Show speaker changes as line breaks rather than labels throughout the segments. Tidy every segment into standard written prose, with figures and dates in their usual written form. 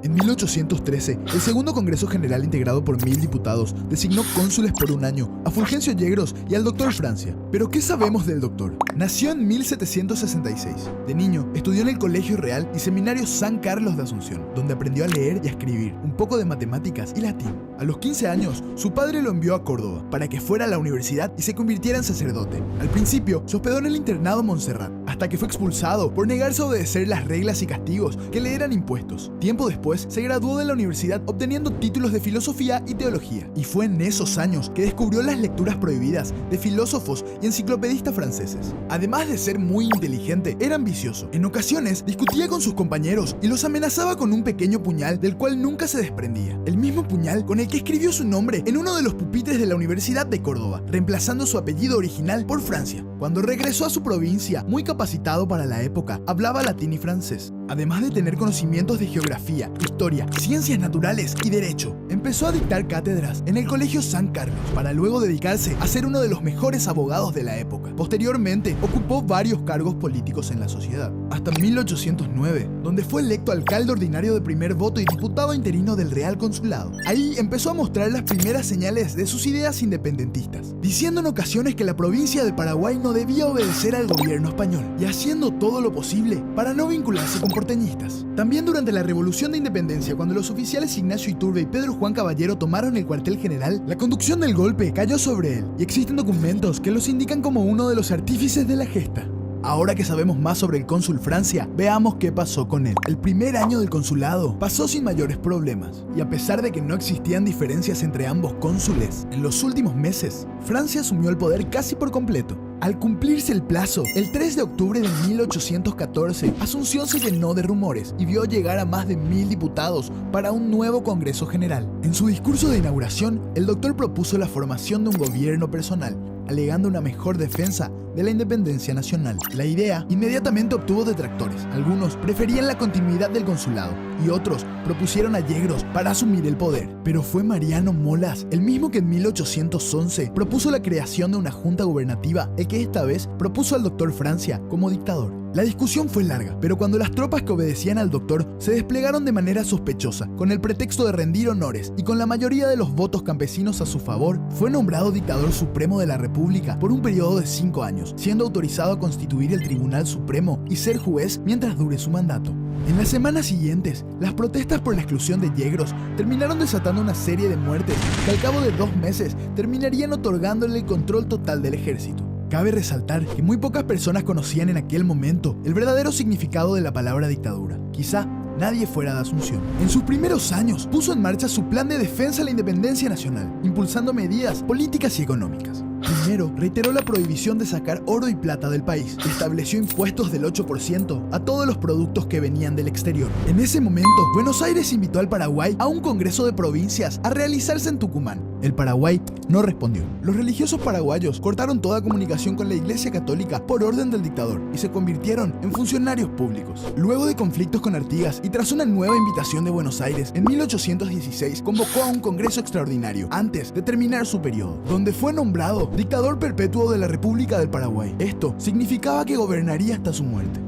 En 1813, el segundo Congreso General integrado por 1000 diputados designó cónsules por un año a Fulgencio Yegros y al Dr. Francia. ¿Pero qué sabemos del doctor? Nació en 1766. De niño, estudió en el Colegio Real y Seminario San Carlos de Asunción, donde aprendió a leer y a escribir, un poco de matemáticas y latín. A los 15 años, su padre lo envió a Córdoba para que fuera a la universidad y se convirtiera en sacerdote. Al principio, se hospedó en el internado Montserrat, hasta que fue expulsado por negarse a obedecer las reglas y castigos que le eran impuestos. Tiempo después, se graduó de la universidad obteniendo títulos de filosofía y teología. Y fue en esos años que descubrió las lecturas prohibidas de filósofos y enciclopedistas franceses. Además de ser muy inteligente, era ambicioso. En ocasiones, discutía con sus compañeros y los amenazaba con un pequeño puñal del cual nunca se desprendía. El mismo puñal con el que escribió su nombre en uno de los pupitres de la Universidad de Córdoba, reemplazando su apellido original por Francia. Cuando regresó a su provincia, muy capacitado para la época, hablaba latín y francés. Además de tener conocimientos de geografía, historia, ciencias naturales y derecho, empezó a dictar cátedras en el Colegio San Carlos, para luego dedicarse a ser uno de los mejores abogados de la época. Posteriormente, ocupó varios cargos políticos en la sociedad, hasta 1809, donde fue electo alcalde ordinario de primer voto y diputado interino del Real Consulado. Ahí empezó a mostrar las primeras señales de sus ideas independentistas, diciendo en ocasiones que la provincia de Paraguay no debía obedecer al gobierno español, y haciendo todo lo posible para no vincularse con porteñistas. También durante la Revolución de Independencia, cuando los oficiales Ignacio Iturbe y Pedro Juan Caballero tomaron el cuartel general, la conducción del golpe cayó sobre él, y existen documentos que los indican como uno de los artífices de la gesta. Ahora que sabemos más sobre el cónsul Francia, veamos qué pasó con él. El primer año del consulado pasó sin mayores problemas, y a pesar de que no existían diferencias entre ambos cónsules, en los últimos meses, Francia asumió el poder casi por completo. Al cumplirse el plazo, el 3 de octubre de 1814, Asunción se llenó de rumores y vio llegar a más de 1000 diputados para un nuevo Congreso General. En su discurso de inauguración, el doctor propuso la formación de un gobierno personal, alegando una mejor defensa de la independencia nacional. La idea inmediatamente obtuvo detractores. Algunos preferían la continuidad del consulado y otros propusieron a Yegros para asumir el poder. Pero fue Mariano Molas, el mismo que en 1811 propuso la creación de una junta gubernativa, el que esta vez propuso al doctor Francia como dictador. La discusión fue larga, pero cuando las tropas que obedecían al doctor se desplegaron de manera sospechosa, con el pretexto de rendir honores y con la mayoría de los votos campesinos a su favor, fue nombrado dictador supremo de la República por un periodo de 5 años, siendo autorizado a constituir el Tribunal Supremo y ser juez mientras dure su mandato. En las semanas siguientes, las protestas por la exclusión de Yegros terminaron desatando una serie de muertes que al cabo de 2 meses terminarían otorgándole el control total del ejército. Cabe resaltar que muy pocas personas conocían en aquel momento el verdadero significado de la palabra dictadura. Quizá nadie fuera de Asunción. En sus primeros años puso en marcha su plan de defensa de la independencia nacional, impulsando medidas políticas y económicas. Primero, reiteró la prohibición de sacar oro y plata del país y estableció impuestos del 8% a todos los productos que venían del exterior. En ese momento, Buenos Aires invitó al Paraguay a un congreso de provincias a realizarse en Tucumán. El Paraguay no respondió. Los religiosos paraguayos cortaron toda comunicación con la Iglesia Católica por orden del dictador y se convirtieron en funcionarios públicos. Luego de conflictos con Artigas y tras una nueva invitación de Buenos Aires, en 1816 convocó a un congreso extraordinario antes de terminar su periodo, donde fue nombrado dictador perpetuo de la República del Paraguay. Esto significaba que gobernaría hasta su muerte.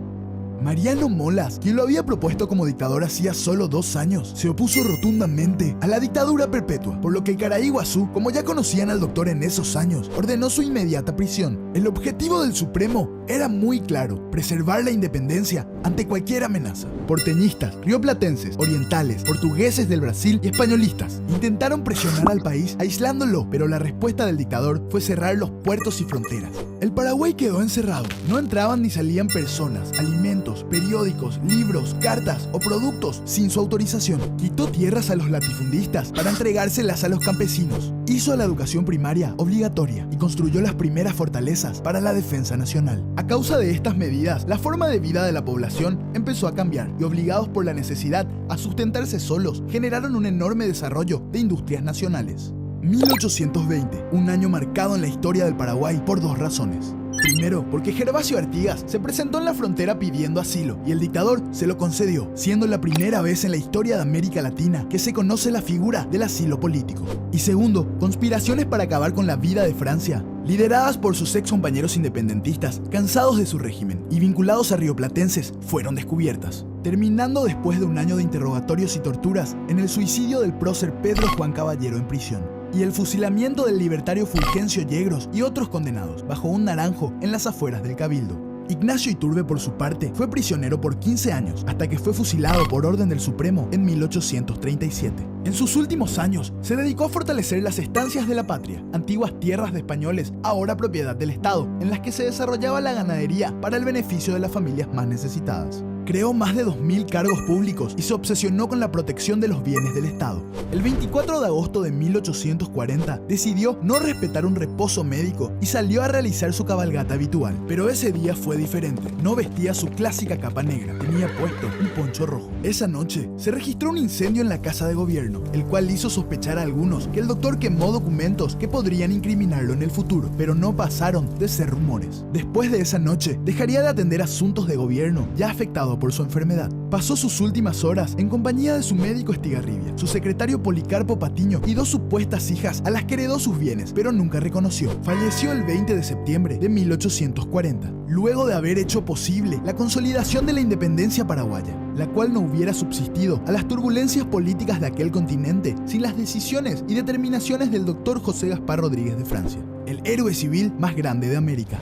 Mariano Molas, quien lo había propuesto como dictador hacía solo 2 años, se opuso rotundamente a la dictadura perpetua, por lo que el Caraiguazú, como ya conocían al doctor en esos años, ordenó su inmediata prisión. El objetivo del Supremo era muy claro: preservar la independencia ante cualquier amenaza. Porteñistas, rioplatenses, orientales, portugueses del Brasil y españolistas intentaron presionar al país aislándolo, pero la respuesta del dictador fue cerrar los puertos y fronteras. El Paraguay quedó encerrado. No entraban ni salían personas, alimentos, periódicos, libros, cartas o productos sin su autorización. Quitó tierras a los latifundistas para entregárselas a los campesinos. Hizo la educación primaria obligatoria y construyó las primeras fortalezas para la defensa nacional. A causa de estas medidas, la forma de vida de la población empezó a cambiar y, obligados por la necesidad a sustentarse solos, generaron un enorme desarrollo de industrias nacionales. 1820, un año marcado en la historia del Paraguay por 2 razones. Primero, porque Gervasio Artigas se presentó en la frontera pidiendo asilo y el dictador se lo concedió, siendo la primera vez en la historia de América Latina que se conoce la figura del asilo político. Y segundo, conspiraciones para acabar con la vida de Francia, lideradas por sus ex compañeros independentistas cansados de su régimen y vinculados a rioplatenses, fueron descubiertas. terminando después de un año de interrogatorios y torturas en el suicidio del prócer Pedro Juan Caballero en prisión y el fusilamiento del libertario Fulgencio Yegros y otros condenados bajo un naranjo en las afueras del Cabildo. Ignacio Iturbe, por su parte, fue prisionero por 15 años hasta que fue fusilado por orden del Supremo en 1837. En sus últimos años, se dedicó a fortalecer las estancias de la patria, antiguas tierras de españoles, ahora propiedad del Estado, en las que se desarrollaba la ganadería para el beneficio de las familias más necesitadas. Creó más de 2.000 cargos públicos y se obsesionó con la protección de los bienes del Estado. El 24 de agosto de 1840 decidió no respetar un reposo médico y salió a realizar su cabalgata habitual. Pero ese día fue diferente. No vestía su clásica capa negra, tenía puesto un poncho rojo. Esa noche se registró un incendio en la casa de gobierno, el cual hizo sospechar a algunos que el doctor quemó documentos que podrían incriminarlo en el futuro, pero no pasaron de ser rumores. Después de esa noche, dejaría de atender asuntos de gobierno ya afectado por su enfermedad. Pasó sus últimas horas en compañía de su médico Estigarribia, su secretario Policarpo Patiño y 2 supuestas hijas a las que heredó sus bienes, pero nunca reconoció. Falleció el 20 de septiembre de 1840, luego de haber hecho posible la consolidación de la independencia paraguaya, la cual no hubiera subsistido a las turbulencias políticas de aquel continente sin las decisiones y determinaciones del doctor José Gaspar Rodríguez de Francia, el héroe civil más grande de América.